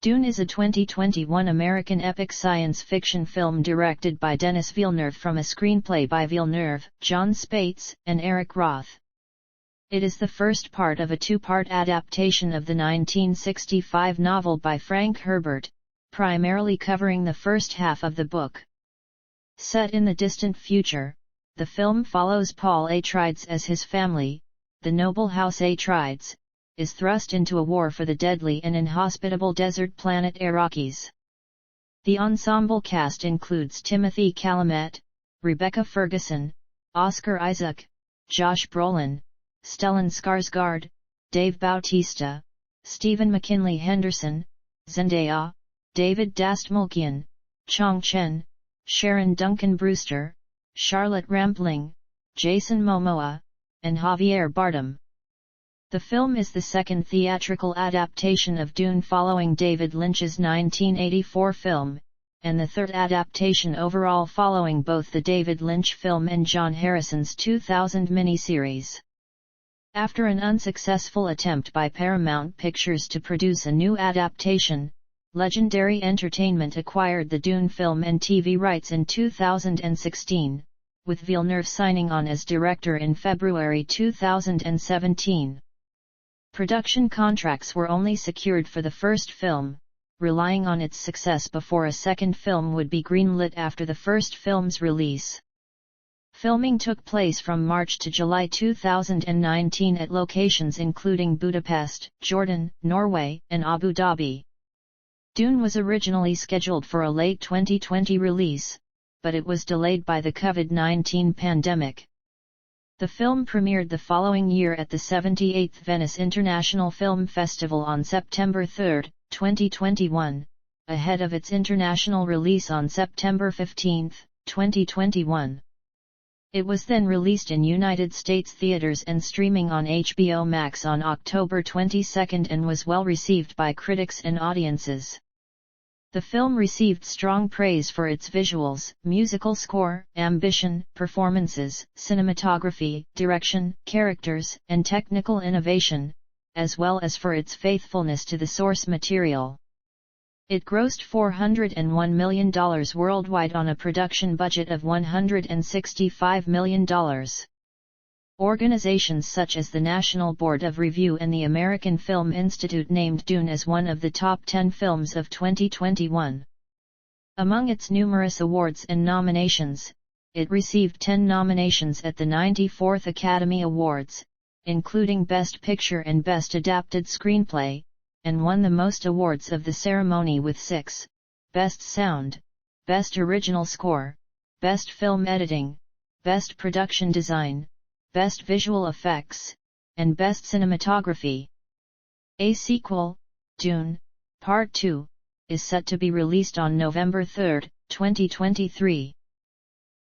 Dune is a 2021 American epic science fiction film directed by Denis Villeneuve from a screenplay by Villeneuve, Jon Spaihts, and Eric Roth. It is the first part of a two-part adaptation of the 1965 novel by Frank Herbert, primarily covering the first half of the book. Set in the distant future, the film follows Paul Atreides as his family, the noble House Atreides, is thrust into a war for the deadly and inhospitable desert planet Arrakis. The ensemble cast includes Timothy Chalamet, Rebecca Ferguson, Oscar Isaac, Josh Brolin, Stellan Skarsgård, Dave Bautista, Stephen McKinley Henderson, Zendaya, David Dastmalchian, Chong Chen, Sharon Duncan Brewster, Charlotte Rampling, Jason Momoa, and Javier Bardem. The film is the second theatrical adaptation of Dune following David Lynch's 1984 film, and the third adaptation overall following both the David Lynch film and John Harrison's 2000 miniseries. After an unsuccessful attempt by Paramount Pictures to produce a new adaptation, Legendary Entertainment acquired the Dune film and TV rights in 2016, with Villeneuve signing on as director in February 2017. Production contracts were only secured for the first film, relying on its success before a second film would be greenlit after the first film's release. Filming took place from March to July 2019 at locations including Budapest, Jordan, Norway, and Abu Dhabi. Dune was originally scheduled for a late 2020 release, but it was delayed by the COVID-19 pandemic. The film premiered the following year at the 78th Venice International Film Festival on September 3, 2021, ahead of its international release on September 15, 2021. It was then released in United States theaters and streaming on HBO Max on October 22 and was well received by critics and audiences. The film received strong praise for its visuals, musical score, ambition, performances, cinematography, direction, characters, and technical innovation, as well as for its faithfulness to the source material. It grossed $401 million worldwide on a production budget of $165 million. Organizations such as the National Board of Review and the American Film Institute named Dune as one of the top 10 films of 2021. Among its numerous awards and nominations, it received 10 nominations at the 94th Academy Awards, including Best Picture and Best Adapted Screenplay, and won the most awards of the ceremony with 6, Best Sound, Best Original Score, Best Film Editing, Best Production Design, Best Visual Effects, and Best Cinematography. A sequel, Dune, Part 2, is set to be released on November 3, 2023.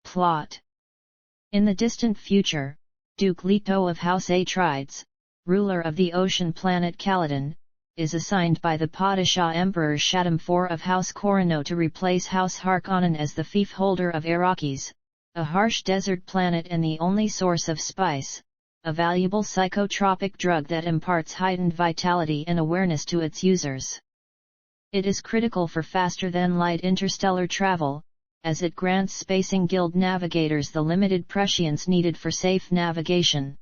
Plot. In the distant future, Duke Leto of House Atreides, ruler of the ocean planet Caladan, is assigned by the Padishah Emperor Shaddam IV of House Corino to replace House Harkonnen as the fief holder of Arrakis, a harsh desert planet and the only source of spice, a valuable psychotropic drug that imparts heightened vitality and awareness to its users. It is critical for faster-than-light interstellar travel, as it grants Spacing Guild navigators the limited prescience needed for safe navigation.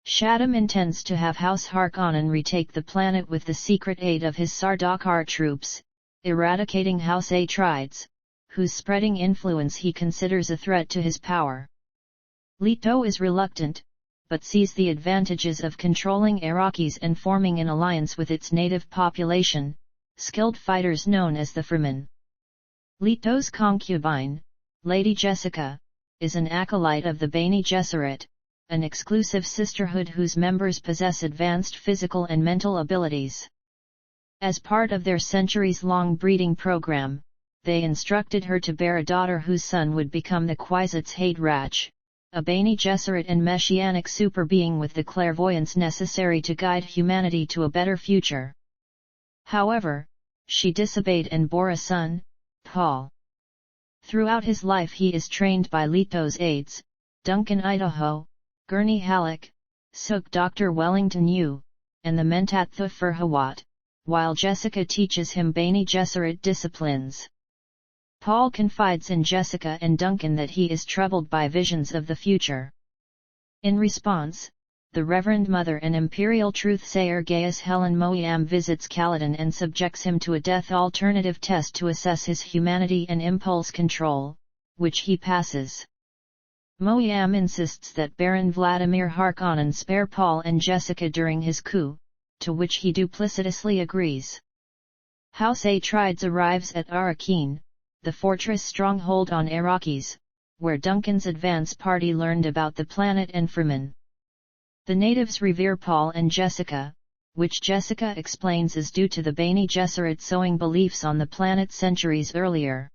Shaddam intends to have House Harkonnen retake the planet with the secret aid of his Sardaukar troops, eradicating House Atreides, whose spreading influence he considers a threat to his power. Leto is reluctant, but sees the advantages of controlling Arrakis and forming an alliance with its native population, skilled fighters known as the Fremen. Leto's concubine, Lady Jessica, is an acolyte of the Bene Gesserit, an exclusive sisterhood whose members possess advanced physical and mental abilities. As part of their centuries-long breeding program, they instructed her to bear a daughter whose son would become the Kwisatz Haderach, a Bene Gesserit and messianic super-being with the clairvoyance necessary to guide humanity to a better future. However, she disobeyed and bore a son, Paul. Throughout his life he is trained by Leto's aides, Duncan Idaho, Gurney Halleck, Suk Dr. Wellington Yu, and the Mentat Thufir Hawat, while Jessica teaches him Bene Gesserit disciplines. Paul confides in Jessica and Duncan that he is troubled by visions of the future. In response, the Reverend Mother and Imperial Truthsayer Gaius Helen Mohiam visits Kaladin and subjects him to a death alternative test to assess his humanity and impulse control, which he passes. Mohiam insists that Baron Vladimir Harkonnen spare Paul and Jessica during his coup, to which he duplicitously agrees. House Atreides arrives at Arrakeen, the fortress stronghold on Arrakis, where Duncan's advance party learned about the planet and Fremen. The natives revere Paul and Jessica, which Jessica explains is due to the Bene Gesserit sowing beliefs on the planet centuries earlier.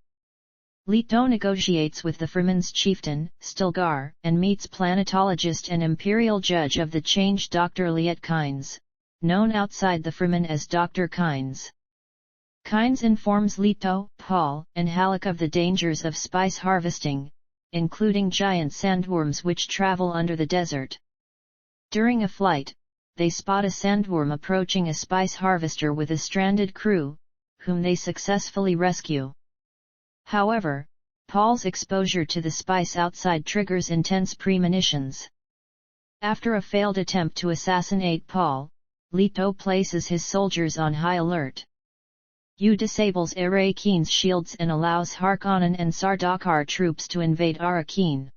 Leto negotiates with the Fremen's chieftain, Stilgar, and meets planetologist and imperial judge of the change Dr. Liet Kynes, known outside the Fremen as Dr. Kynes. Kynes informs Leto, Paul, and Halleck of the dangers of spice harvesting, including giant sandworms which travel under the desert. During a flight, they spot a sandworm approaching a spice harvester with a stranded crew, whom they successfully rescue. However, Paul's exposure to the spice outside triggers intense premonitions. After a failed attempt to assassinate Paul, Leto places his soldiers on high alert. He disables Arrakeen's shields and allows Harkonnen and Sardaukar troops to invade Arrakeen.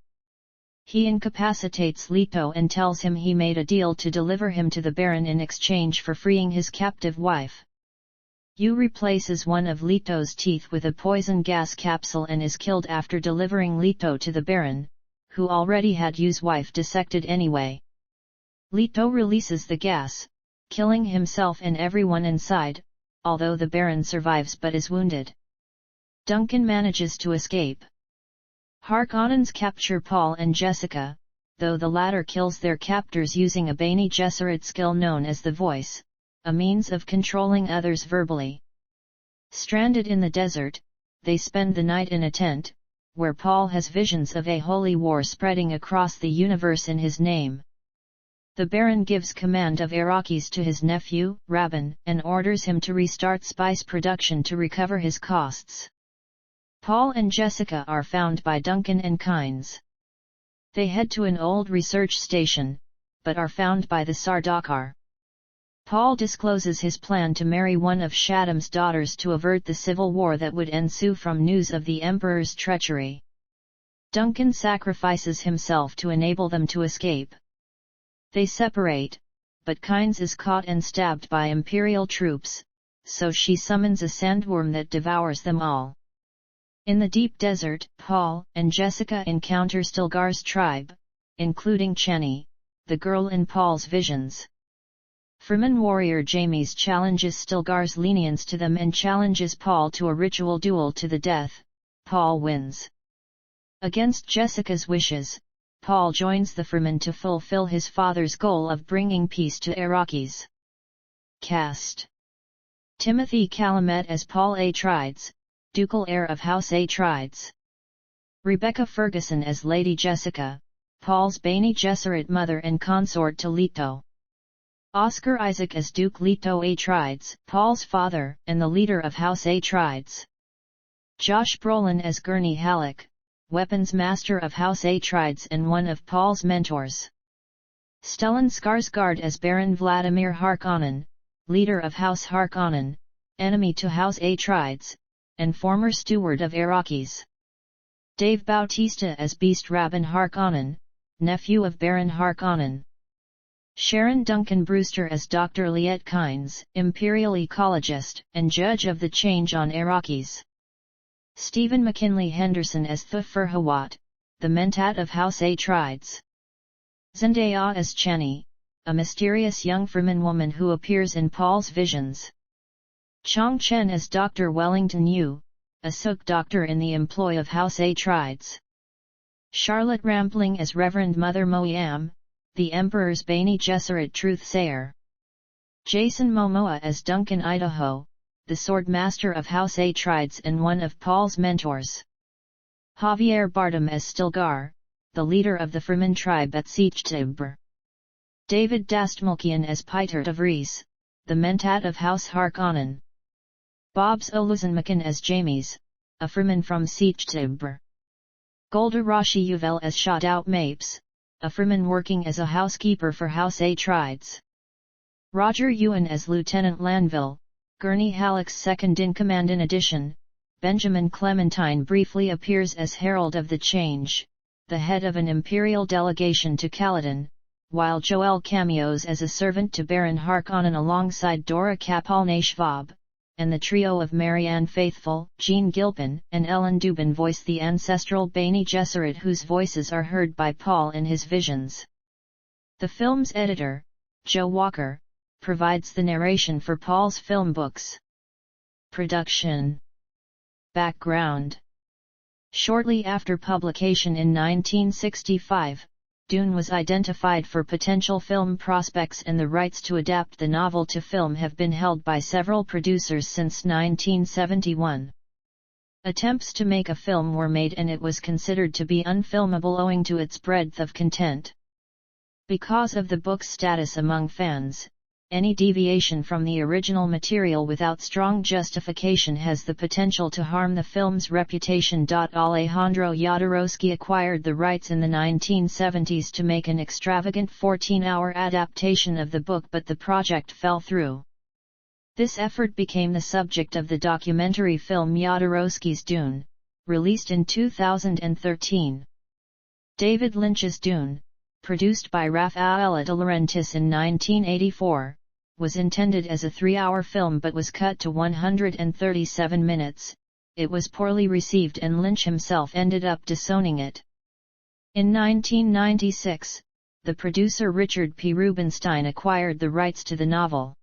He incapacitates Leto and tells him he made a deal to deliver him to the Baron in exchange for freeing his captive wife. He replaces one of Leto's teeth with a poison gas capsule and is killed after delivering Leto to the Baron, who already had Yu's wife dissected anyway. Leto releases the gas, killing himself and everyone inside, although the Baron survives but is wounded. Duncan manages to escape. Harkonnens capture Paul and Jessica, though the latter kills their captors using a Bene Gesserit skill known as the Voice, a means of controlling others verbally. Stranded in the desert, they spend the night in a tent, where Paul has visions of a holy war spreading across the universe in his name. The Baron gives command of Arrakis to his nephew, Rabban, and orders him to restart spice production to recover his costs. Paul and Jessica are found by Duncan and Kynes. They head to an old research station, but are found by the Sardaukar. Paul discloses his plan to marry one of Shaddam's daughters to avert the civil war that would ensue from news of the Emperor's treachery. Duncan sacrifices himself to enable them to escape. They separate, but Kynes is caught and stabbed by Imperial troops, so she summons a sandworm that devours them all. In the deep desert, Paul and Jessica encounter Stilgar's tribe, including Chenny, the girl in Paul's visions. Fremen warrior Jamies challenges Stilgar's lenience to them and challenges Paul to a ritual duel to the death. Paul wins. Against Jessica's wishes, Paul joins the Fremen to fulfill his father's goal of bringing peace to Arrakis. Cast: Timothy Chalamet as Paul Atreides, ducal heir of House Atreides. Rebecca Ferguson as Lady Jessica, Paul's Bene Gesserit mother and consort to Leto. Oscar Isaac as Duke Leto Atreides, Paul's father and the leader of House Atreides. Josh Brolin as Gurney Halleck, weapons master of House Atreides and one of Paul's mentors. Stellan Skarsgård as Baron Vladimir Harkonnen, leader of House Harkonnen, enemy to House Atreides, and former steward of Arrakis. Dave Bautista as Beast Rabban Harkonnen, nephew of Baron Harkonnen. Sharon Duncan Brewster as Dr. Liet Kynes, imperial ecologist and judge of the change on Arrakis. Stephen McKinley Henderson as Thufir Hawat, the Mentat of House Atreides. Zendaya as Chenny, a mysterious young Fremen woman who appears in Paul's visions. Chong Chen as Dr. Wellington Yu, a Suk doctor in the employ of House Atreides. Charlotte Rampling as Reverend Mother Mohiam, the Emperor's Bene Gesserit truthsayer. Jason Momoa as Duncan Idaho, the sword master of House Atreides and one of Paul's mentors. Javier Bardem as Stilgar, the leader of the Fremen tribe at Sietchtibr. David Dastmalchian as Piter de Vries, the Mentat of House Harkonnen. Bobs Oluzenmakin as Jamies, a Freeman from Seachtibber. Golda Rashi Yuvel as Shoutout Mapes, a Freeman working as a housekeeper for House Atreides. Roger Ewan as Lieutenant Lanville, Gurney Halleck's second-in-command. In addition, Benjamin Clementine briefly appears as Herald of the Change, the head of an imperial delegation to Caladan, while Joel cameos as a servant to Baron Harkonnen alongside Dora Capalna-Schwab, and the trio of Marianne Faithfull, Jean Gilpin, and Ellen Dubin voice the ancestral Bene Gesserit, whose voices are heard by Paul in his visions. The film's editor, Joe Walker, provides the narration for Paul's film books. Production. Background. Shortly after publication in 1965, Dune was identified for potential film prospects, and the rights to adapt the novel to film have been held by several producers since 1971. Attempts to make a film were made, and it was considered to be unfilmable owing to its breadth of content. Because of the book's status among fans, any deviation from the original material without strong justification has the potential to harm the film's reputation. Alejandro Jodorowsky acquired the rights in the 1970s to make an extravagant 14-hour adaptation of the book, but the project fell through. This effort became the subject of the documentary film Jodorowsky's Dune, released in 2013. David Lynch's Dune, produced by Rafaela de Laurentiis in 1984, was intended as a 3-hour film but was cut to 137 minutes. It was poorly received and Lynch himself ended up disowning it. In 1996, the producer Richard P. Rubinstein acquired the rights to the novel.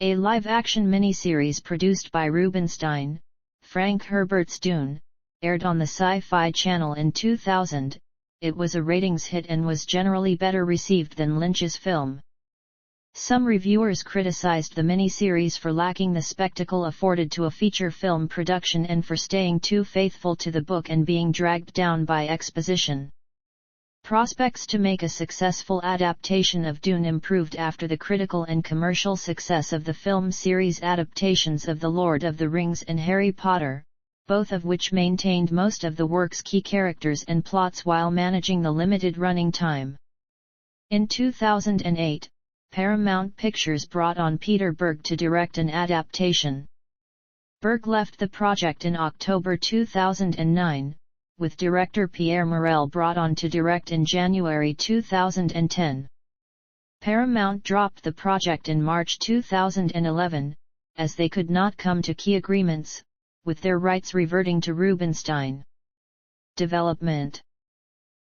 A live-action miniseries produced by Rubinstein, Frank Herbert's Dune, aired on the Sci-Fi Channel in 2000. It was a ratings hit and was generally better received than Lynch's film. Some reviewers criticized the miniseries for lacking the spectacle afforded to a feature film production and for staying too faithful to the book and being dragged down by exposition. Prospects to make a successful adaptation of Dune improved after the critical and commercial success of the film series adaptations of The Lord of the Rings and Harry Potter, both of which maintained most of the work's key characters and plots while managing the limited running time. In 2008, Paramount Pictures brought on Peter Berg to direct an adaptation. Berg left the project in October 2009, with director Pierre Morel brought on to direct in January 2010. Paramount dropped the project in March 2011, as they could not come to key agreements, with their rights reverting to Rubinstein. Development.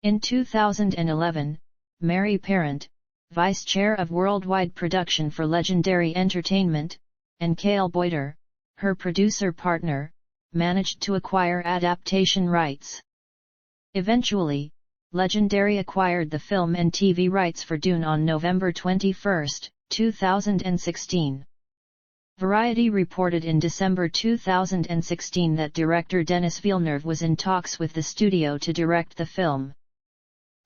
In 2011, Mary Parent, Vice Chair of Worldwide Production for Legendary Entertainment, and Cale Boyder, her producer partner, managed to acquire adaptation rights. Eventually, Legendary acquired the film and TV rights for Dune on November 21, 2016. Variety reported in December 2016 that director Denis Villeneuve was in talks with the studio to direct the film.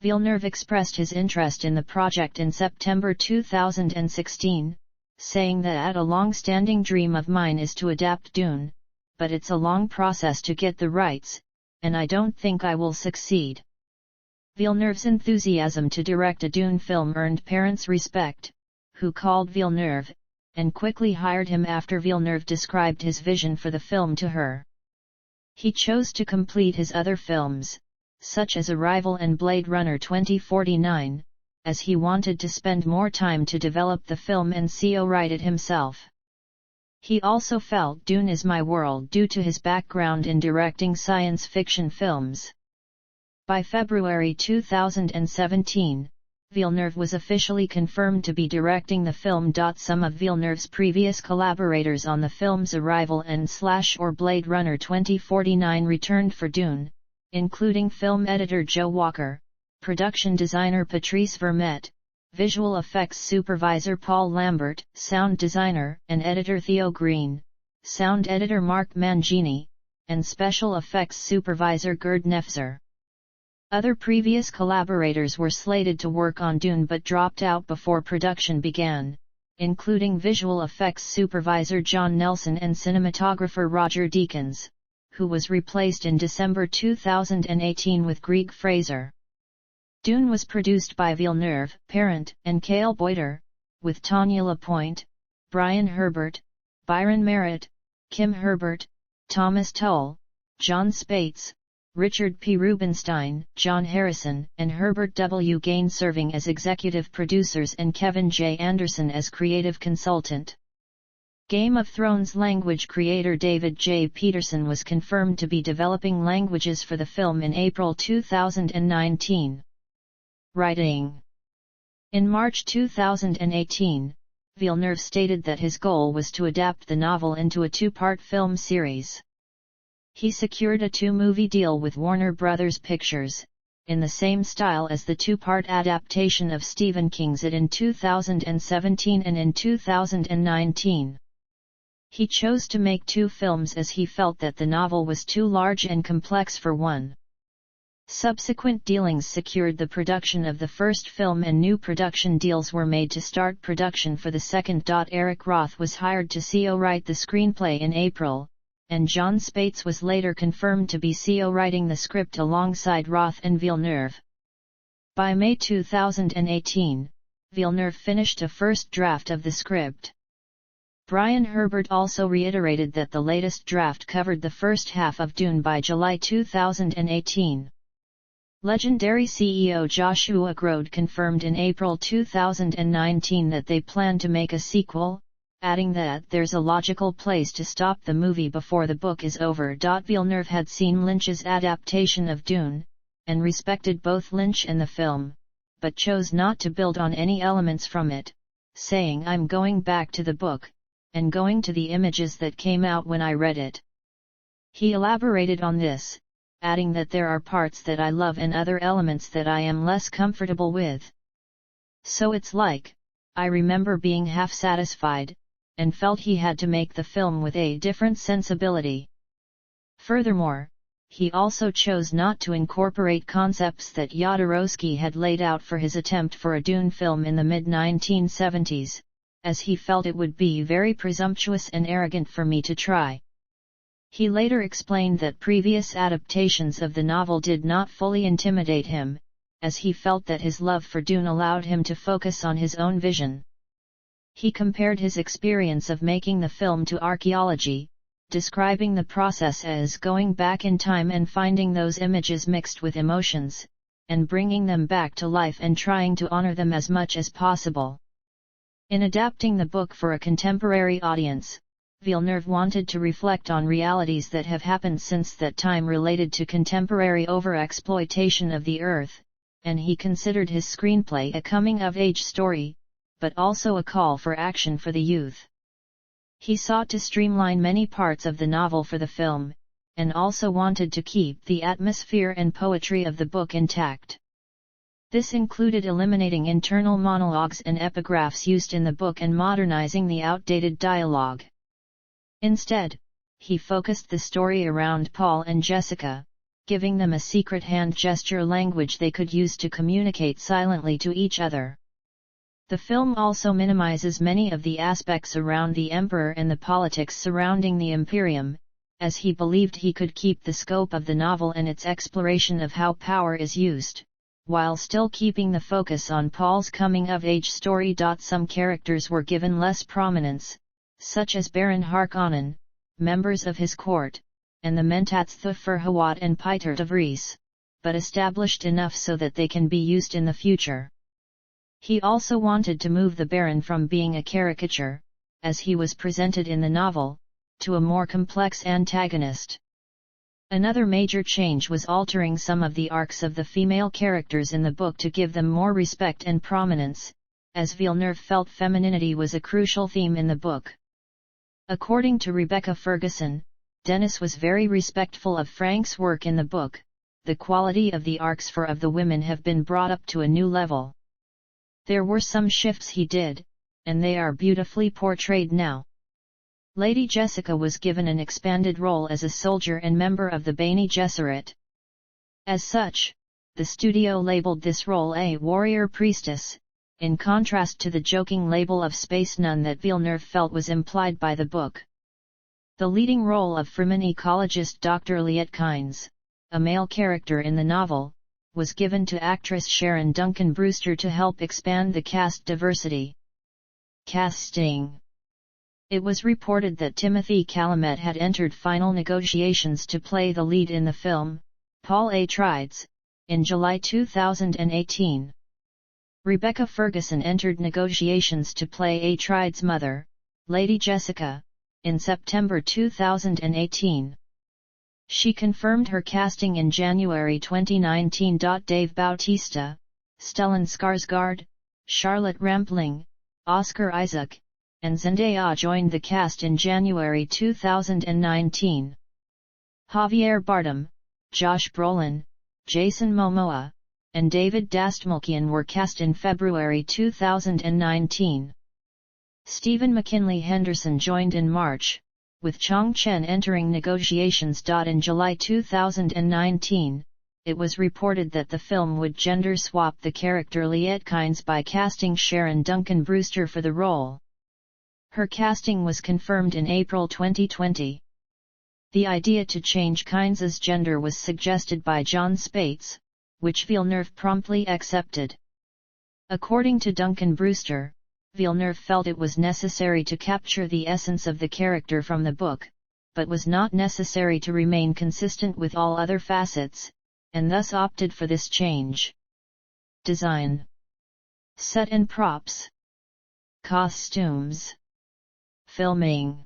Villeneuve expressed his interest in the project in September 2016, saying that a long-standing dream of mine is to adapt Dune, but it's a long process to get the rights, and I don't think I will succeed. Villeneuve's enthusiasm to direct a Dune film earned Parent's respect, who called Villeneuve, and quickly hired him after Villeneuve described his vision for the film to her. He chose to complete his other films, such as Arrival and Blade Runner 2049, as he wanted to spend more time to develop the film and co-write it himself. He also felt Dune is my world due to his background in directing science fiction films. By February 2017, Villeneuve was officially confirmed to be directing the film. Some of Villeneuve's previous collaborators on the film's Arrival and / Blade Runner 2049 returned for Dune, including film editor Joe Walker, production designer Patrice Vermette, visual effects supervisor Paul Lambert, sound designer and editor Theo Green, sound editor Mark Mangini, and special effects supervisor Gerd Nefzer. Other previous collaborators were slated to work on Dune but dropped out before production began, including visual effects supervisor John Nelson and cinematographer Roger Deakins, who was replaced in December 2018 with Greg Fraser. Dune was produced by Villeneuve, Parent, and Cale Boyder, with Tanya LaPointe, Brian Herbert, Byron Merritt, Kim Herbert, Thomas Tull, Jon Spaihts, Richard P. Rubinstein, John Harrison, and Herbert W. Gaines serving as executive producers and Kevin J. Anderson as creative consultant. Game of Thrones language creator David J. Peterson was confirmed to be developing languages for the film in April 2019. Writing. In March 2018, Villeneuve stated that his goal was to adapt the novel into a two-part film series. He secured a two-movie deal with Warner Bros. Pictures, in the same style as the two-part adaptation of Stephen King's It in 2017 and in 2019. He chose to make two films as he felt that the novel was too large and complex for one. Subsequent dealings secured the production of the first film and new production deals were made to start production for the second. Eric Roth was hired to co-write the screenplay in April, and Jon Spaihts was later confirmed to be co-writing the script alongside Roth and Villeneuve. By May 2018, Villeneuve finished a first draft of the script. Brian Herbert also reiterated that the latest draft covered the first half of Dune by July 2018. Legendary CEO Joshua Grode confirmed in April 2019 that they plan to make a sequel, adding that there's a logical place to stop the movie before the book is over. Villeneuve had seen Lynch's adaptation of Dune, and respected both Lynch and the film, but chose not to build on any elements from it, saying I'm going back to the book, and going to the images that came out when I read it. He elaborated on this, adding that there are parts that I love and other elements that I am less comfortable with. So it's like, I remember being half satisfied, and felt he had to make the film with a different sensibility. Furthermore, he also chose not to incorporate concepts that Jodorowsky had laid out for his attempt for a Dune film in the mid-1970s, as he felt it would be very presumptuous and arrogant for me to try. He later explained that previous adaptations of the novel did not fully intimidate him, as he felt that his love for Dune allowed him to focus on his own vision. He compared his experience of making the film to archaeology, describing the process as going back in time and finding those images mixed with emotions, and bringing them back to life and trying to honor them as much as possible. In adapting the book for a contemporary audience, Villeneuve wanted to reflect on realities that have happened since that time related to contemporary overexploitation of the earth, and he considered his screenplay a coming-of-age story, but also a call for action for the youth. He sought to streamline many parts of the novel for the film, and also wanted to keep the atmosphere and poetry of the book intact. This included eliminating internal monologues and epigraphs used in the book and modernizing the outdated dialogue. Instead, he focused the story around Paul and Jessica, giving them a secret hand gesture language they could use to communicate silently to each other. The film also minimizes many of the aspects around the Emperor and the politics surrounding the Imperium, as he believed he could keep the scope of the novel and its exploration of how power is used, while still keeping the focus on Paul's coming-of-age story. Some characters were given less prominence, such as Baron Harkonnen, members of his court, and the Mentats Thufir and Piter de Vries, but established enough so that they can be used in the future. He also wanted to move the Baron from being a caricature, as he was presented in the novel, to a more complex antagonist. Another major change was altering some of the arcs of the female characters in the book to give them more respect and prominence, as Villeneuve felt femininity was a crucial theme in the book. According to Rebecca Ferguson, Denis was very respectful of Frank's work in the book. The quality of the arcs of the women have been brought up to a new level. There were some shifts he did, and they are beautifully portrayed now. Lady Jessica was given an expanded role as a soldier and member of the Bene Gesserit. As such, the studio labeled this role a warrior priestess, in contrast to the joking label of space nun that Villeneuve felt was implied by the book. The leading role of Freeman ecologist Dr. Liet Kynes, a male character in the novel, was given to actress Sharon Duncan Brewster to help expand the cast diversity. Casting. It was reported that Timothy Chalamet had entered final negotiations to play the lead in the film, Paul Atreides, in July 2018. Rebecca Ferguson entered negotiations to play Atreides' mother, Lady Jessica, in September 2018. She confirmed her casting in January 2019. Dave Bautista, Stellan Skarsgård, Charlotte Rampling, Oscar Isaac, and Zendaya joined the cast in January 2019. Javier Bardem, Josh Brolin, Jason Momoa, and David Dastmalchian were cast in February 2019. Stephen McKinley Henderson joined in March, with Chong Chen entering negotiations. In July 2019, it was reported that the film would gender swap the character Liet Kynes by casting Sharon Duncan Brewster for the role. Her casting was confirmed in April 2020. The idea to change Kynes' gender was suggested by Jon Spaihts, which Villeneuve promptly accepted. According to Duncan Brewster, Villeneuve felt it was necessary to capture the essence of the character from the book, but was not necessary to remain consistent with all other facets, and thus opted for this change. Design. Set and props. Costumes. Filming.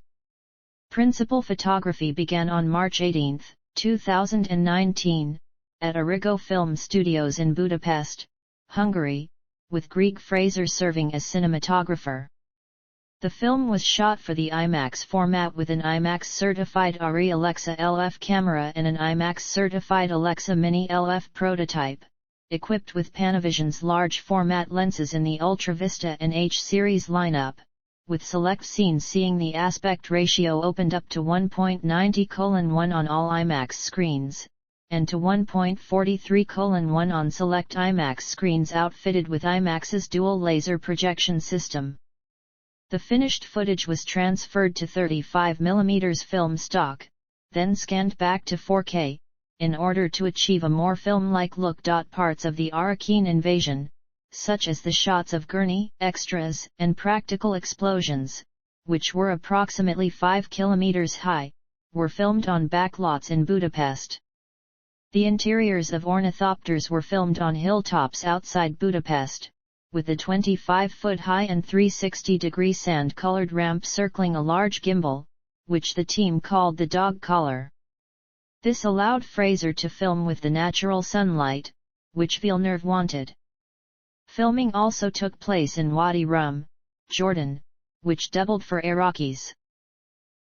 Principal photography began on March 18, 2019, at Origo Film Studios in Budapest, Hungary, with Greg Fraser serving as cinematographer. The film was shot for the IMAX format with an IMAX-certified ARRI Alexa LF camera and an IMAX-certified Alexa Mini LF prototype, equipped with Panavision's large-format lenses in the Ultra Vista and H-series lineup, with select scenes seeing the aspect ratio opened up to 1.90:1 on all IMAX screens, and to 1.43:1 on select IMAX screens outfitted with IMAX's dual laser projection system. The finished footage was transferred to 35mm film stock, then scanned back to 4K, in order to achieve a more film-like look. Parts of the Arrakeen invasion, such as the shots of gurney, extras, and practical explosions, which were approximately 5 kilometers high, were filmed on backlots in Budapest. The interiors of ornithopters were filmed on hilltops outside Budapest, with a 25-foot-high and 360-degree sand-colored ramp circling a large gimbal, which the team called the dog collar. This allowed Fraser to film with the natural sunlight, which Villeneuve wanted. Filming also took place in Wadi Rum, Jordan, which doubled for Iraqis.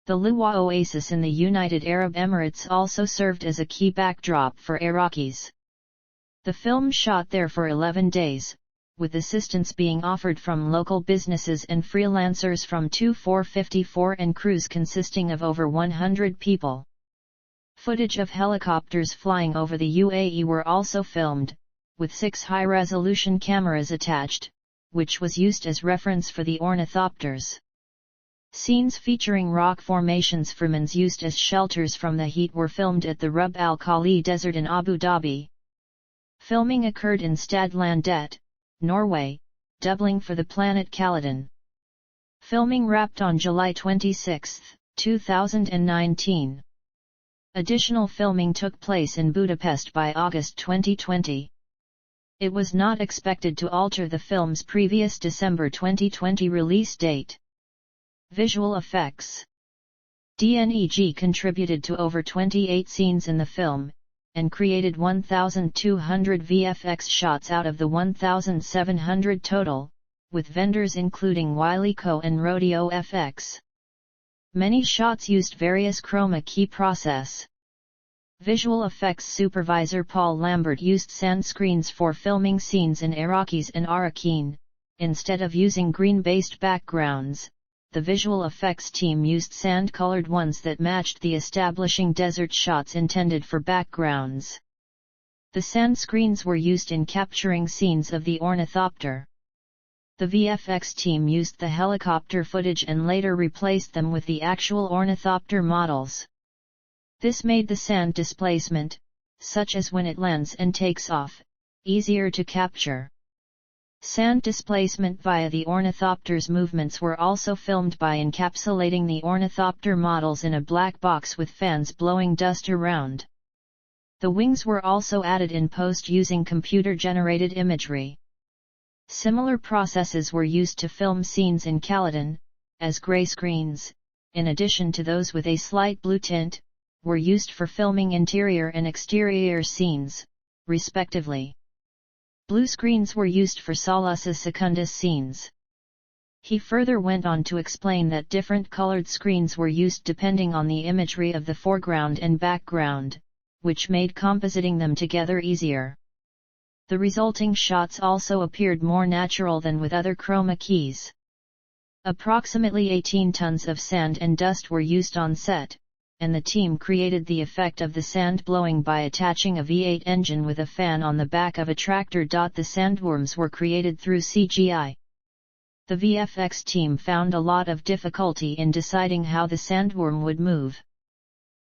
The Liwa Oasis in the United Arab Emirates also served as a key backdrop for Iraqis. The film shot there for 11 days, with assistance being offered from local businesses and freelancers from 2454 and crews consisting of over 100 people. Footage of helicopters flying over the UAE were also filmed, with 6 high-resolution cameras attached, which was used as reference for the ornithopters. Scenes featuring rock formations Freemans used as shelters from the heat were filmed at the Rub Al Khali Desert in Abu Dhabi. Filming occurred in Stadlandet, Norway, doubling for the planet Caledon. Filming wrapped on July 26, 2019. Additional filming took place in Budapest by August 2020. It was not expected to alter the film's previous December 2020 release date. Visual effects. DNEG contributed to over 28 scenes in the film, and created 1,200 VFX shots out of the 1,700 total, with vendors including Wiley Co. and Rodeo FX. Many shots used various chroma key process. Visual effects supervisor Paul Lambert used sand screens for filming scenes in Iraqis and Arrakeen. Instead of using green-based backgrounds, the visual effects team used sand-colored ones that matched the establishing desert shots intended for backgrounds. The sand screens were used in capturing scenes of the ornithopter. The VFX team used the helicopter footage and later replaced them with the actual ornithopter models. This made the sand displacement, such as when it lands and takes off, easier to capture. Sand displacement via the ornithopter's movements were also filmed by encapsulating the ornithopter models in a black box with fans blowing dust around. The wings were also added in post using computer-generated imagery. Similar processes were used to film scenes in Caledon, as grey screens, in addition to those with a slight blue tint, were used for filming interior and exterior scenes, respectively. Blue screens were used for solus secundus scenes. He further went on to explain that different colored screens were used depending on the imagery of the foreground and background, which made compositing them together easier. The resulting shots also appeared more natural than with other chroma keys. Approximately 18 tons of sand and dust were used on set, and the team created the effect of the sand blowing by attaching a V8 engine with a fan on the back of a tractor. The sandworms were created through CGI. The VFX team found a lot of difficulty in deciding how the sandworm would move.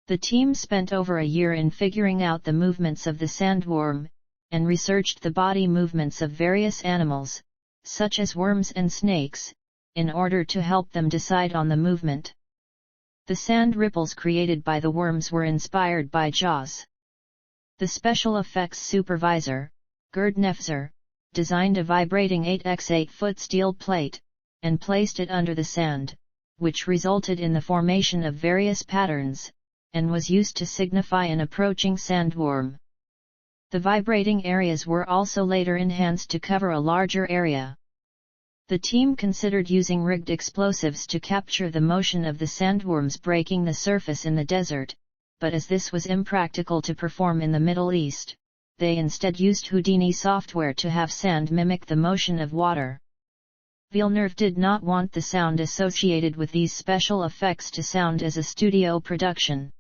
The team spent over a year in figuring out the movements of the sandworm, and researched the body movements of various animals, such as worms and snakes, in order to help them decide on the movement. The sand ripples created by the worms were inspired by Jaws. The special effects supervisor, Gerd Nefzer, designed a vibrating 8x8-foot steel plate, and placed it under the sand, which resulted in the formation of various patterns, and was used to signify an approaching sandworm. The vibrating areas were also later enhanced to cover a larger area. The team considered using rigged explosives to capture the motion of the sandworms breaking the surface in the desert, but as this was impractical to perform in the Middle East, they instead used Houdini software to have sand mimic the motion of water. Villeneuve did not want the sound associated with these special effects to sound as a studio production.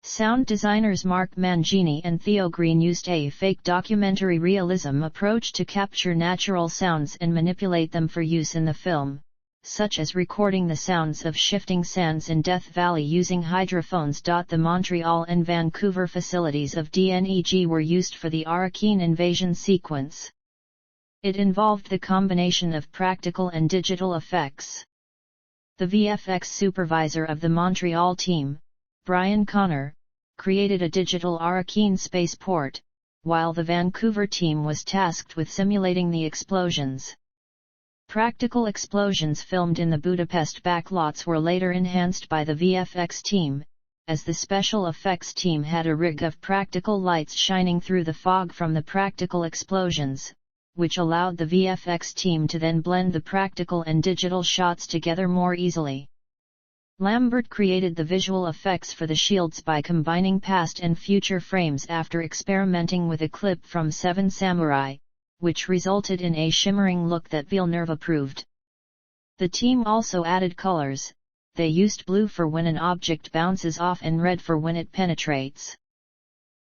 Sound designers Mark Mangini and Theo Green used a fake documentary realism approach to capture natural sounds and manipulate them for use in the film, such as recording the sounds of shifting sands in Death Valley using hydrophones. The Montreal and Vancouver facilities of DNEG were used for the Arrakeen invasion sequence. It involved the combination of practical and digital effects. The VFX supervisor of the Montreal team, Brian Connor, created a digital Arrakeen spaceport, while the Vancouver team was tasked with simulating the explosions. Practical explosions filmed in the Budapest backlots were later enhanced by the VFX team, as the special effects team had a rig of practical lights shining through the fog from the practical explosions, which allowed the VFX team to then blend the practical and digital shots together more easily. Lambert created the visual effects for the shields by combining past and future frames after experimenting with a clip from Seven Samurai, which resulted in a shimmering look that Villeneuve approved. The team also added colors. They used blue for when an object bounces off and red for when it penetrates.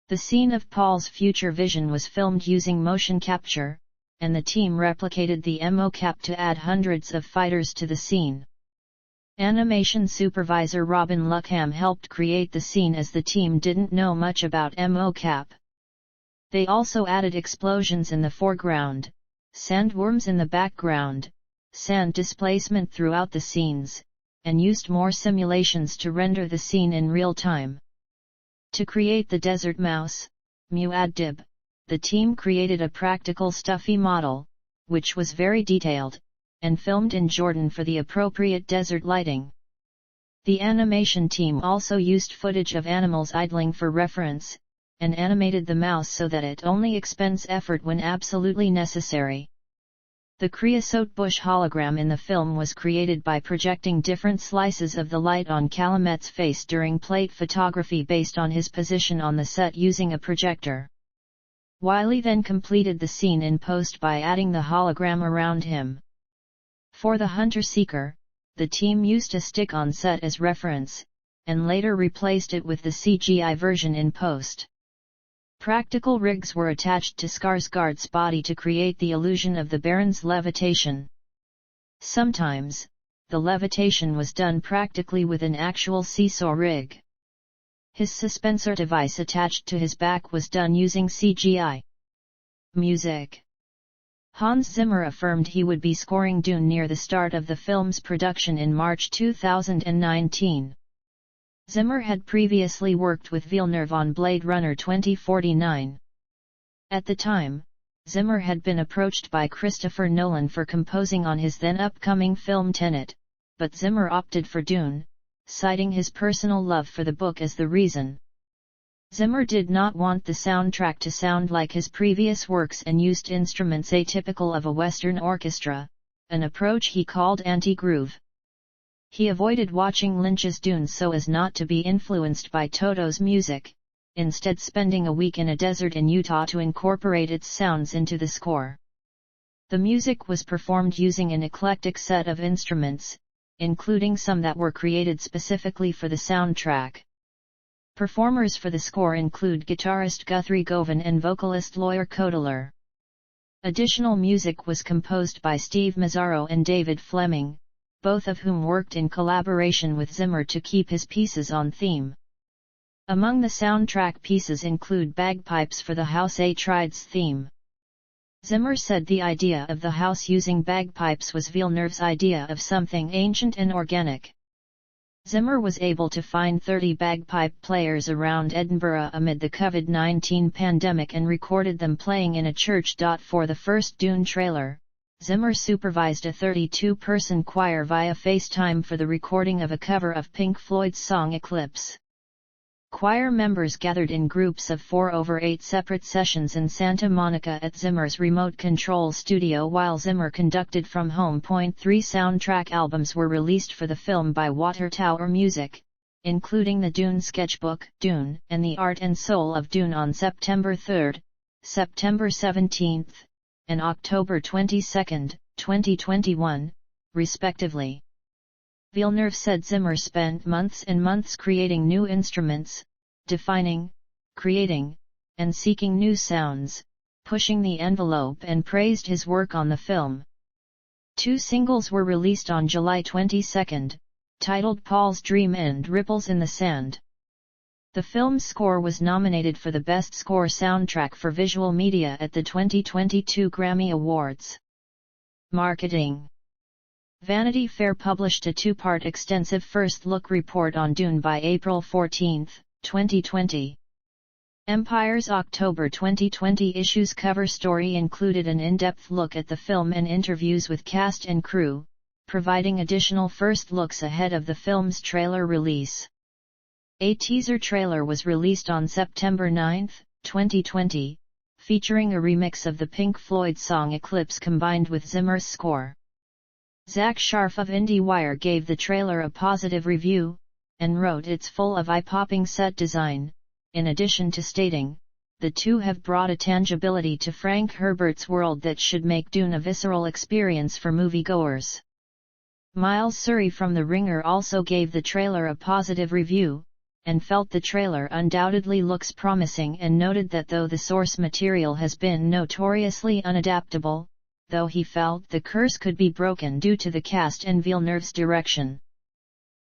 The scene of Paul's future vision was filmed using motion capture, and the team replicated the mocap to add hundreds of fighters to the scene. Animation supervisor Robin Luckham helped create the scene as the team didn't know much about mocap. They also added explosions in the foreground, sandworms in the background, sand displacement throughout the scenes, and used more simulations to render the scene in real time. To create the desert mouse, Muad'Dib, the team created a practical stuffy model, which was very detailed, and filmed in Jordan for the appropriate desert lighting. The animation team also used footage of animals idling for reference, and animated the mouse so that it only expends effort when absolutely necessary. The creosote bush hologram in the film was created by projecting different slices of the light on Calamet's face during plate photography based on his position on the set using a projector. Wiley then completed the scene in post by adding the hologram around him. For the hunter-seeker, the team used a stick on set as reference, and later replaced it with the CGI version in post. Practical rigs were attached to Skarsgård's body to create the illusion of the Baron's levitation. Sometimes, the levitation was done practically with an actual seesaw rig. His suspensor device attached to his back was done using CGI. Music. Hans Zimmer affirmed he would be scoring Dune near the start of the film's production in March 2019. Zimmer had previously worked with Villeneuve on Blade Runner 2049. At the time, Zimmer had been approached by Christopher Nolan for composing on his then-upcoming film Tenet, but Zimmer opted for Dune, citing his personal love for the book as the reason. Zimmer did not want the soundtrack to sound like his previous works and used instruments atypical of a Western orchestra, an approach he called anti-groove. He avoided watching Lynch's Dune so as not to be influenced by Toto's music, instead spending a week in a desert in Utah to incorporate its sounds into the score. The music was performed using an eclectic set of instruments, including some that were created specifically for the soundtrack. Performers for the score include guitarist Guthrie Govan and vocalist Lawyer Kodaler. Additional music was composed by Steve Mazzaro and David Fleming, both of whom worked in collaboration with Zimmer to keep his pieces on theme. Among the soundtrack pieces include bagpipes for the House Atreides theme. Zimmer said the idea of the house using bagpipes was Villeneuve's idea of something ancient and organic. Zimmer was able to find 30 bagpipe players around Edinburgh amid the COVID-19 pandemic and recorded them playing in a church. For the first Dune trailer, Zimmer supervised a 32-person choir via FaceTime for the recording of a cover of Pink Floyd's song Eclipse. Choir members gathered in groups of 4 over 8 separate sessions in Santa Monica at Zimmer's remote control studio while Zimmer conducted from home. 3 soundtrack albums were released for the film by Water Tower Music, including the Dune sketchbook, Dune, and The Art and Soul of Dune on September 3, September 17, and October 22, 2021, respectively. Villeneuve said Zimmer spent months and months creating new instruments, defining, creating, and seeking new sounds, pushing the envelope, and praised his work on the film. 2 singles were released on July 22, titled Paul's Dream and Ripples in the Sand. The film's score was nominated for the Best Score Soundtrack for Visual Media at the 2022 Grammy Awards. Marketing. Vanity Fair published a 2-part extensive first-look report on Dune by April 14, 2020. Empire's October 2020 issue's cover story included an in-depth look at the film and interviews with cast and crew, providing additional first looks ahead of the film's trailer release. A teaser trailer was released on September 9, 2020, featuring a remix of the Pink Floyd song Eclipse combined with Zimmer's score. Zach Sharf of IndieWire gave the trailer a positive review, and wrote it's full of eye-popping set design, in addition to stating, the two have brought a tangibility to Frank Herbert's world that should make Dune a visceral experience for moviegoers. Miles Surrey from The Ringer also gave the trailer a positive review, and felt the trailer undoubtedly looks promising and noted that though the source material has been notoriously unadaptable, though he felt the curse could be broken due to the cast and Villeneuve's direction.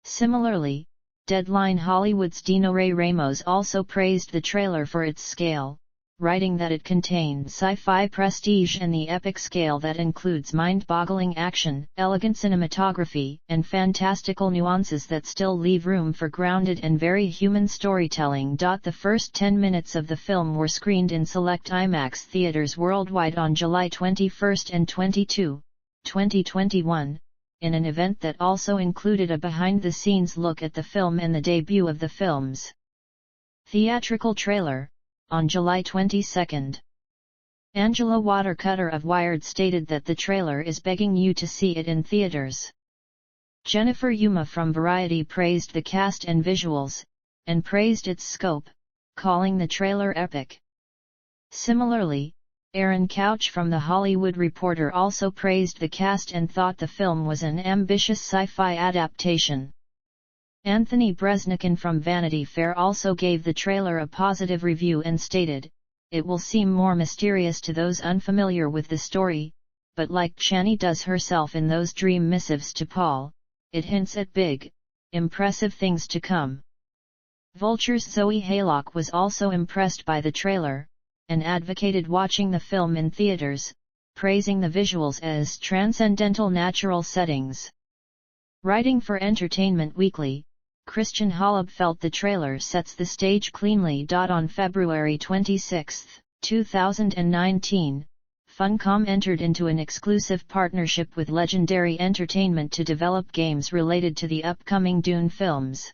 Similarly, Deadline Hollywood's Dino Ray Ramos also praised the trailer for its scale, writing that it contained sci-fi prestige and the epic scale that includes mind-boggling action, elegant cinematography, and fantastical nuances that still leave room for grounded and very human storytelling. The first 10 minutes of the film were screened in select IMAX theaters worldwide on July 21 and 22, 2021, in an event that also included a behind-the-scenes look at the film and the debut of the film's theatrical trailer, on July 22. Angela Watercutter of Wired stated that the trailer is begging you to see it in theaters. Jennifer Yuma from Variety praised the cast and visuals, and praised its scope, calling the trailer epic. Similarly, Aaron Couch from The Hollywood Reporter also praised the cast and thought the film was an ambitious sci-fi adaptation. Anthony Breznican from Vanity Fair also gave the trailer a positive review and stated, "It will seem more mysterious to those unfamiliar with the story, but like Chani does herself in those dream missives to Paul, it hints at big, impressive things to come. Vulture's Zoe Haylock was also impressed by the trailer, and advocated watching the film in theaters, praising the visuals as transcendental natural settings. Writing for Entertainment Weekly, Christian Holub felt the trailer sets the stage cleanly. On February 26, 2019, Funcom entered into an exclusive partnership with Legendary Entertainment to develop games related to the upcoming Dune films.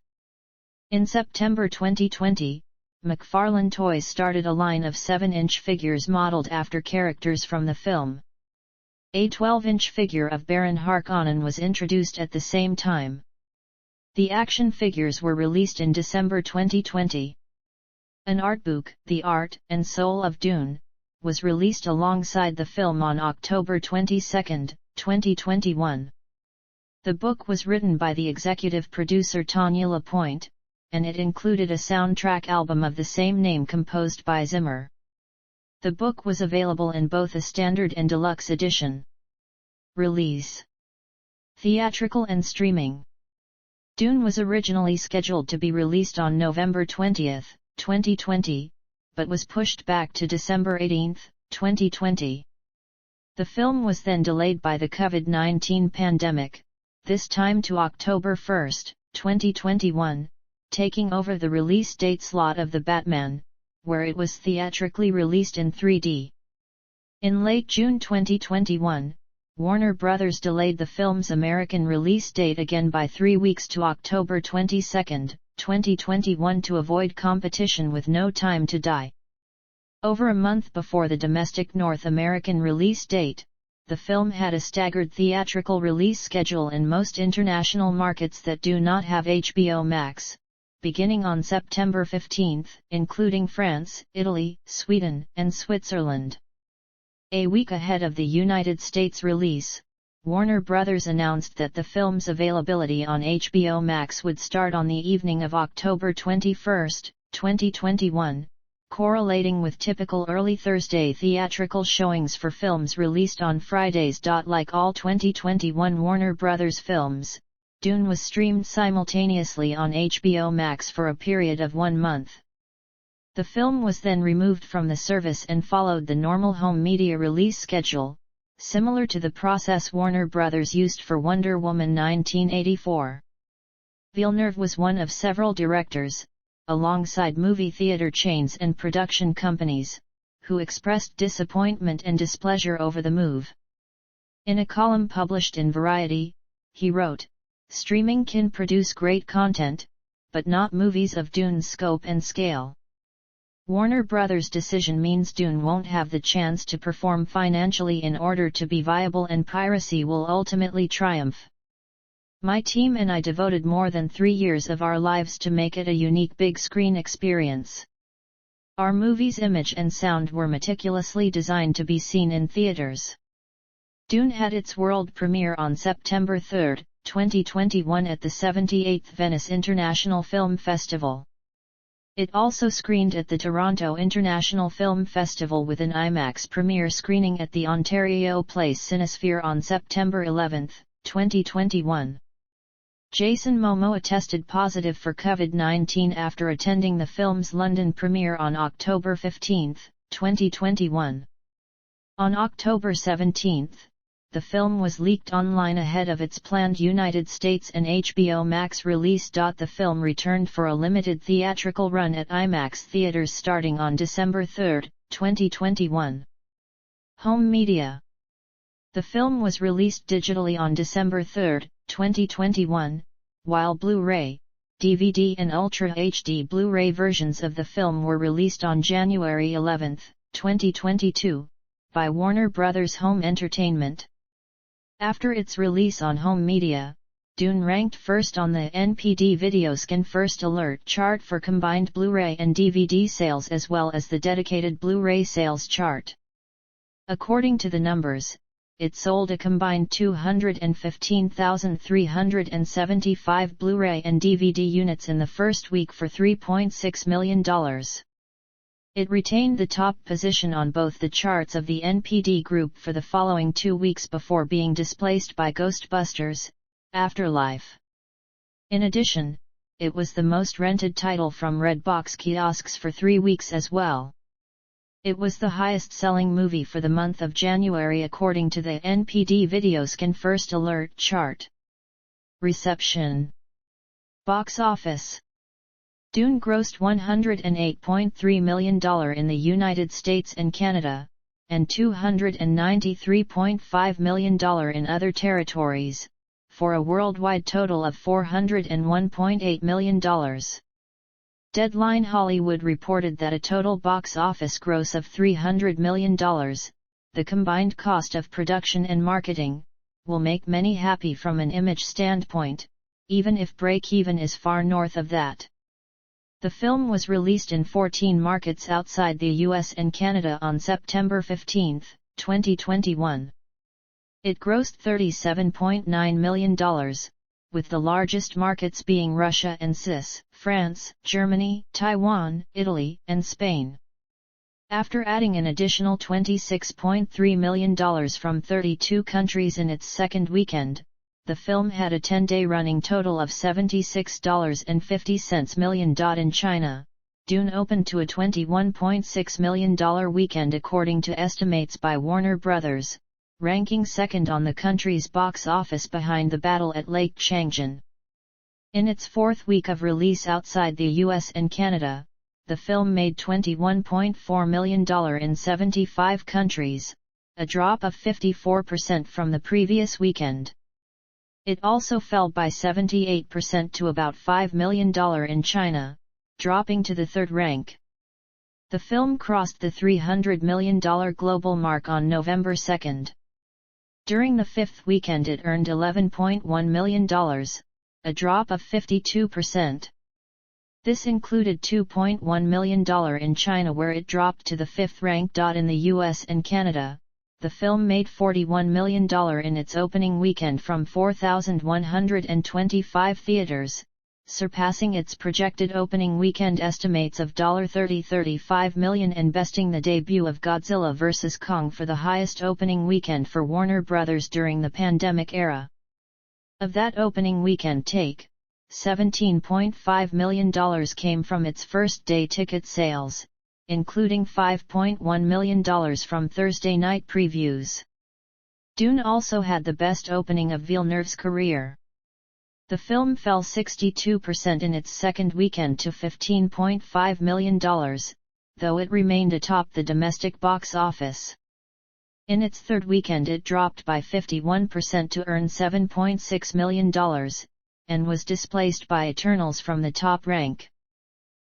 In September 2020, McFarlane Toys started a line of 7-inch figures modeled after characters from the film. A 12-inch figure of Baron Harkonnen was introduced at the same time. The action figures were released in December 2020. An artbook, The Art and Soul of Dune, was released alongside the film on October 22, 2021. The book was written by the executive producer Tanya LaPointe, and it included a soundtrack album of the same name composed by Zimmer. The book was available in both a standard and deluxe edition. Release: theatrical and streaming. Dune was originally scheduled to be released on November 20, 2020, but was pushed back to December 18, 2020. The film was then delayed by the COVID-19 pandemic, this time to October 1, 2021, taking over the release date slot of The Batman, where it was theatrically released in 3D. In late June 2021, Warner Bros. Delayed the film's American release date again by 3 weeks to October 22, 2021 to avoid competition with No Time to Die. Over a month before the domestic North American release date, the film had a staggered theatrical release schedule in most international markets that do not have HBO Max, beginning on September 15, including France, Italy, Sweden, and Switzerland. A week ahead of the United States release, Warner Bros. Announced that the film's availability on HBO Max would start on the evening of October 21, 2021, correlating with typical early Thursday theatrical showings for films released on Fridays. Like all 2021 Warner Bros. Films, Dune was streamed simultaneously on HBO Max for a period of 1 month. The film was then removed from the service and followed the normal home media release schedule, similar to the process Warner Bros. Used for Wonder Woman 1984. Villeneuve was one of several directors, alongside movie theater chains and production companies, who expressed disappointment and displeasure over the move. In a column published in Variety, he wrote, "Streaming can produce great content, but not movies of Dune's scope and scale. Warner Bros.' decision means Dune won't have the chance to perform financially in order to be viable, and piracy will ultimately triumph. My team and I devoted more than 3 years of our lives to make it a unique big screen experience. Our movie's image and sound were meticulously designed to be seen in theaters." Dune had its world premiere on September 3, 2021 at the 78th Venice International Film Festival. It also screened at the Toronto International Film Festival with an IMAX premiere screening at the Ontario Place Cinesphere on September 11, 2021. Jason Momoa tested positive for COVID-19 after attending the film's London premiere on October 15, 2021. On October 17, the film was leaked online ahead of its planned United States and HBO Max release. The film returned for a limited theatrical run at IMAX theaters starting on December 3, 2021. Home media. The film was released digitally on December 3, 2021, while Blu-ray, DVD and Ultra HD Blu-ray versions of the film were released on January 11, 2022, by Warner Bros. Home Entertainment. After its release on home media, Dune ranked first on the NPD Videoscan First Alert chart for combined Blu-ray and DVD sales, as well as the dedicated Blu-ray sales chart. According to the numbers, it sold a combined 215,375 Blu-ray and DVD units in the first week for $3.6 million. It retained the top position on both the charts of the NPD Group for the following 2 weeks before being displaced by Ghostbusters: Afterlife. In addition, it was the most rented title from Redbox kiosks for 3 weeks as well. It was the highest-selling movie for the month of January according to the NPD Videoscan First Alert chart. Reception. Box office. Dune grossed $108.3 million in the United States and Canada, and $293.5 million in other territories, for a worldwide total of $401.8 million. Deadline Hollywood reported that a total box office gross of $300 million, the combined cost of production and marketing, will make many happy from an image standpoint, even if break-even is far north of that. The film was released in 14 markets outside the US and Canada on September 15, 2021. It grossed $37.9 million, with the largest markets being Russia and CIS, France, Germany, Taiwan, Italy, and Spain. After adding an additional $26.3 million from 32 countries in its second weekend, the film had a 10-day running total of $76.50 million. In China, Dune opened to a $21.6 million weekend according to estimates by Warner Bros., ranking second on the country's box office behind The Battle at Lake Changjin. In its fourth week of release outside the US and Canada, the film made $21.4 million in 75 countries, a drop of 54% from the previous weekend. It also fell by 78% to about $5 million in China, dropping to the third rank. The film crossed the $300 million global mark on November 2. During the fifth weekend it earned $11.1 million, a drop of 52%. This included $2.1 million in China where it dropped to the fifth rank. In the US and Canada, the film made $41 million in its opening weekend from 4,125 theaters, surpassing its projected opening weekend estimates of $35 million and besting the debut of Godzilla vs. Kong for the highest opening weekend for Warner Bros. During the pandemic era. Of that opening weekend take, $17.5 million came from its first-day ticket sales, including $5.1 million from Thursday night previews. Dune also had the best opening of Villeneuve's career. The film fell 62% in its second weekend to $15.5 million, though it remained atop the domestic box office. In its third weekend it dropped by 51% to earn $7.6 million, and was displaced by Eternals from the top rank.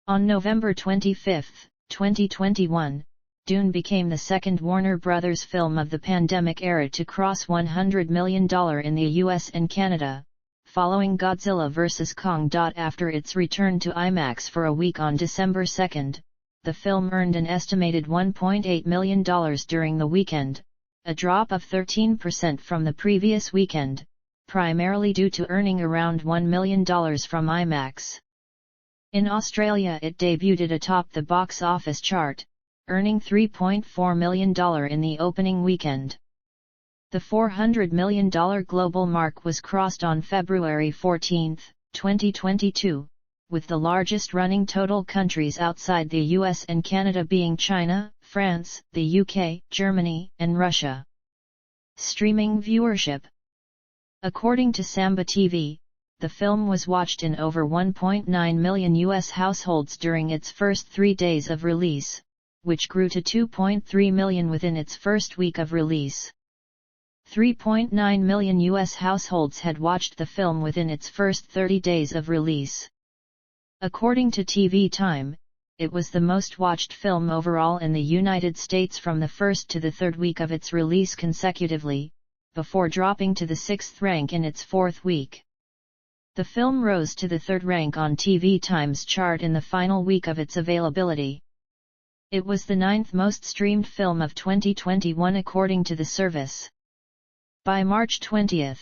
On November 25, 2021, Dune became the second Warner Bros. Film of the pandemic era to cross $100 million in the US and Canada, following Godzilla vs. Kong. After its return to IMAX for a week on December 2, the film earned an estimated $1.8 million during the weekend, a drop of 13% from the previous weekend, primarily due to earning around $1 million from IMAX. In Australia it debuted atop the box office chart, earning $3.4 million in the opening weekend. The $400 million global mark was crossed on February 14, 2022, with the largest running total countries outside the US and Canada being China, France, the UK, Germany, and Russia. Streaming viewership. According to Samba TV, the film was watched in over 1.9 million US households during its first 3 days of release, which grew to 2.3 million within its first week of release. 3.9 million US households had watched the film within its first 30 days of release. According to TV Time, it was the most watched film overall in the United States from the first to the third week of its release consecutively, before dropping to the sixth rank in its fourth week. The film rose to the third rank on TV Time's chart in the final week of its availability. It was the 9th most streamed film of 2021 according to the service. By March 20,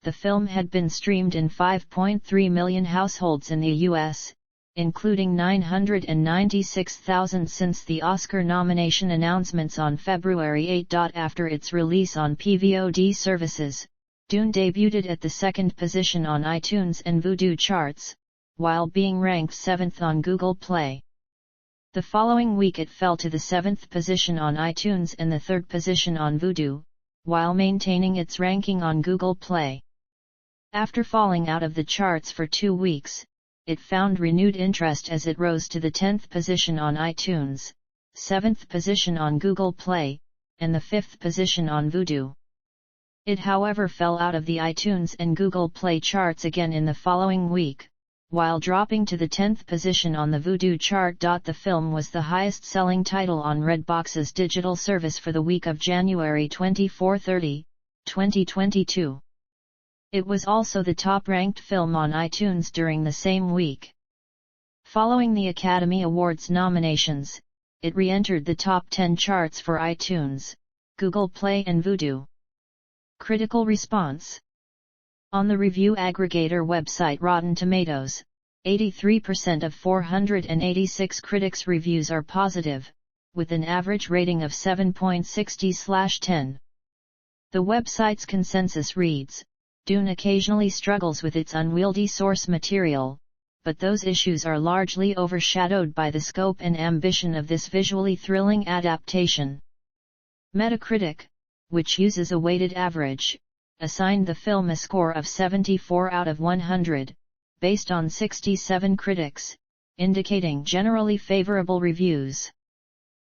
the film had been streamed in 5.3 million households in the US, including 996,000 since the Oscar nomination announcements on February 8. After its release on PVOD services, Dune debuted at the second position on iTunes and Vudu charts, while being ranked 7th on Google Play. The following week it fell to the 7th position on iTunes and the 3rd position on Vudu, while maintaining its ranking on Google Play. After falling out of the charts for 2 weeks, it found renewed interest as it rose to the 10th position on iTunes, 7th position on Google Play, and the 5th position on Vudu. It however fell out of the iTunes and Google Play charts again in the following week, while dropping to the 10th position on the Vudu chart. The film was the highest-selling title on Redbox's digital service for the week of January 24-30, 2022. It was also the top-ranked film on iTunes during the same week. Following the Academy Awards nominations, it re-entered the top 10 charts for iTunes, Google Play and Vudu. Critical response. On the review aggregator website Rotten Tomatoes, 83% of 486 critics' reviews are positive, with an average rating of 7.60/10. The website's consensus reads, Dune occasionally struggles with its unwieldy source material, but those issues are largely overshadowed by the scope and ambition of this visually thrilling adaptation. Metacritic, which uses a weighted average, assigned the film a score of 74 out of 100, based on 67 critics, indicating generally favorable reviews.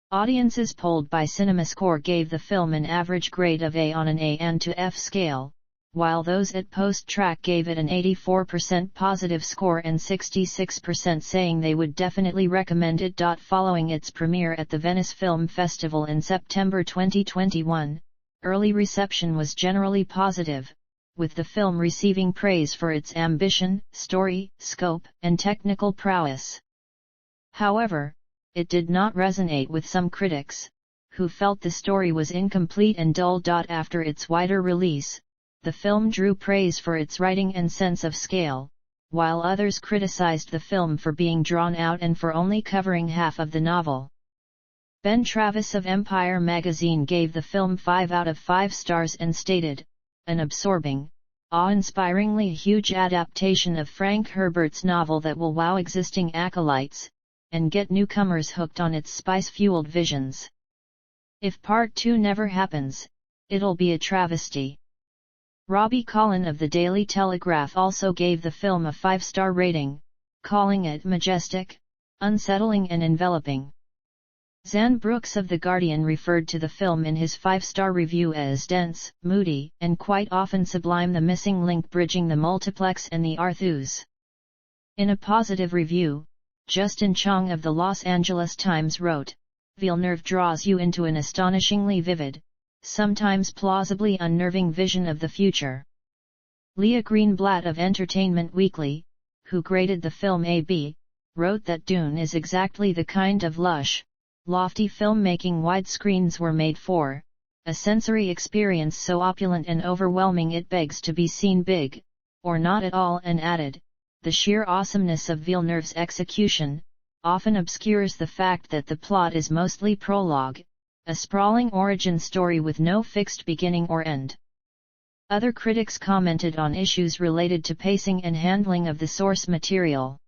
Audiences polled by CinemaScore gave the film an average grade of A on an A and to F scale, while those at PostTrack gave it an 84% positive score and 66% saying they would definitely recommend it. Following its premiere at the Venice Film Festival in September 2021, early reception was generally positive, with the film receiving praise for its ambition, story, scope, and technical prowess. However, it did not resonate with some critics, who felt the story was incomplete and dull. After its wider release, the film drew praise for its writing and sense of scale, while others criticized the film for being drawn out and for only covering half of the novel. Ben Travis of Empire magazine gave the film 5 out of 5 stars and stated, an absorbing, awe-inspiringly huge adaptation of Frank Herbert's novel that will wow existing acolytes, and get newcomers hooked on its spice-fueled visions. If Part 2 never happens, it'll be a travesty. Robbie Collin of the Daily Telegraph also gave the film a 5-star rating, calling it majestic, unsettling and enveloping. Zan Brooks of The Guardian referred to the film in his 5-star review as dense, moody, and quite often sublime, the missing link bridging the multiplex and the Arthus. In a positive review, Justin Chong of the Los Angeles Times wrote, Villeneuve draws you into an astonishingly vivid, sometimes plausibly unnerving vision of the future. Leah Greenblatt of Entertainment Weekly, who graded the film A/B, wrote that Dune is exactly the kind of lush, lofty filmmaking widescreens were made for, a sensory experience so opulent and overwhelming it begs to be seen big, or not at all, and added, the sheer awesomeness of Villeneuve's execution often obscures the fact that the plot is mostly prologue, a sprawling origin story with no fixed beginning or end. Other critics commented on issues related to pacing and handling of the source material.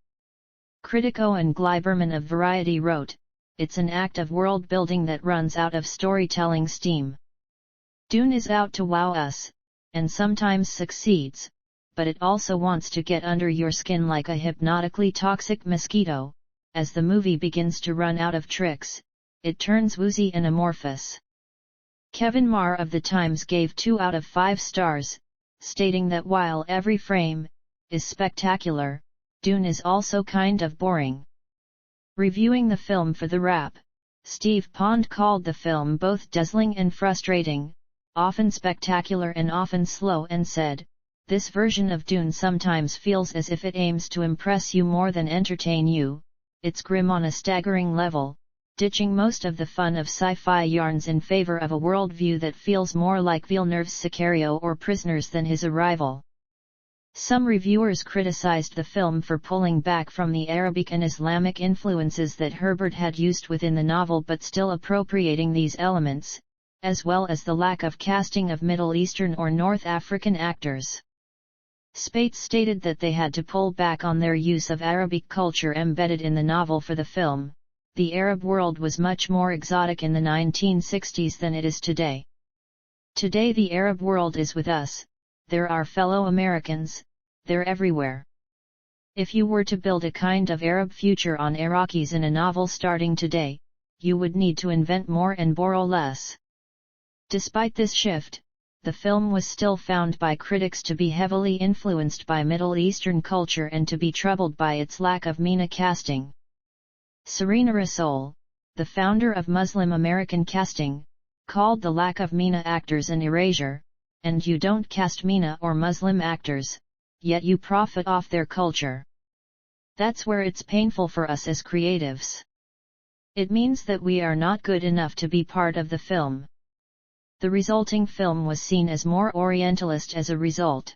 Critic Owen Gleiberman of Variety wrote, it's an act of world-building that runs out of storytelling steam. Dune is out to wow us, and sometimes succeeds, but it also wants to get under your skin like a hypnotically toxic mosquito. As the movie begins to run out of tricks, it turns woozy and amorphous. Kevin Marr of The Times gave 2 out of 5 stars, stating that while every frame is spectacular, Dune is also kind of boring. Reviewing the film for The Wrap, Steve Pond called the film both dazzling and frustrating, often spectacular and often slow, and said, this version of Dune sometimes feels as if it aims to impress you more than entertain you. It's grim on a staggering level, ditching most of the fun of sci-fi yarns in favor of a worldview that feels more like Villeneuve's Sicario or Prisoners than his Arrival. Some reviewers criticized the film for pulling back from the Arabic and Islamic influences that Herbert had used within the novel but still appropriating these elements, as well as the lack of casting of Middle Eastern or North African actors. Spaihts stated that they had to pull back on their use of Arabic culture embedded in the novel for the film. The Arab world was much more exotic in the 1960s than it is today. Today the Arab world is with us, they're our fellow Americans, they're everywhere. If you were to build a kind of Arab future on Iraqis in a novel starting today, you would need to invent more and borrow less. Despite this shift, the film was still found by critics to be heavily influenced by Middle Eastern culture and to be troubled by its lack of MENA casting. Serena Rasool, the founder of Muslim American Casting, called the lack of MENA actors an erasure, and you don't cast MENA or Muslim actors, yet you profit off their culture. That's where it's painful for us as creatives. It means that we are not good enough to be part of the film. The resulting film was seen as more Orientalist as a result.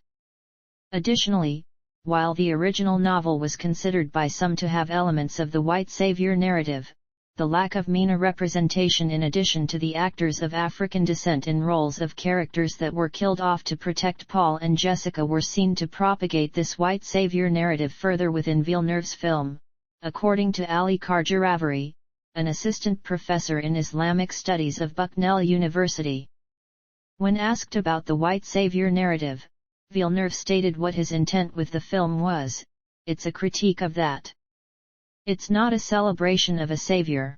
Additionally, while the original novel was considered by some to have elements of the white savior narrative, the lack of MENA representation in addition to the actors of African descent in roles of characters that were killed off to protect Paul and Jessica were seen to propagate this white savior narrative further within Villeneuve's film, according to Ali Karjaravari, an assistant professor in Islamic Studies of Bucknell University. When asked about the white savior narrative, Villeneuve stated what his intent with the film was: it's a critique of that. It's not a celebration of a savior.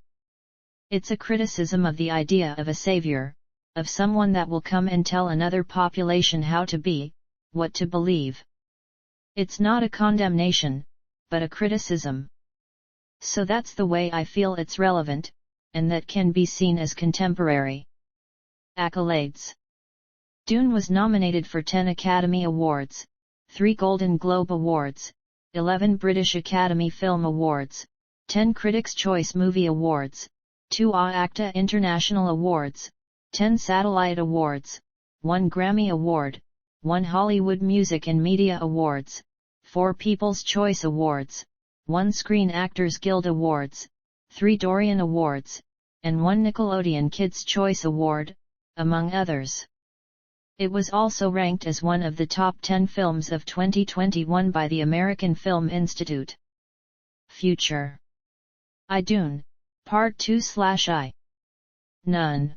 It's a criticism of the idea of a savior, of someone that will come and tell another population how to be, what to believe. It's not a condemnation, but a criticism. So that's the way I feel it's relevant, and that can be seen as contemporary. Accolades. Dune was nominated for 10 Academy Awards, 3 Golden Globe Awards, 11 British Academy Film Awards, 10 Critics' Choice Movie Awards, 2 AACTA International Awards, 10 Satellite Awards, 1 Grammy Award, 1 Hollywood Music and Media Awards, 4 People's Choice Awards, 1 Screen Actors Guild Awards, 3 Dorian Awards, and 1 Nickelodeon Kids' Choice Award, among others. It was also ranked as one of the top 10 films of 2021 by the American Film Institute. Future. Dune, Part 2/I. None.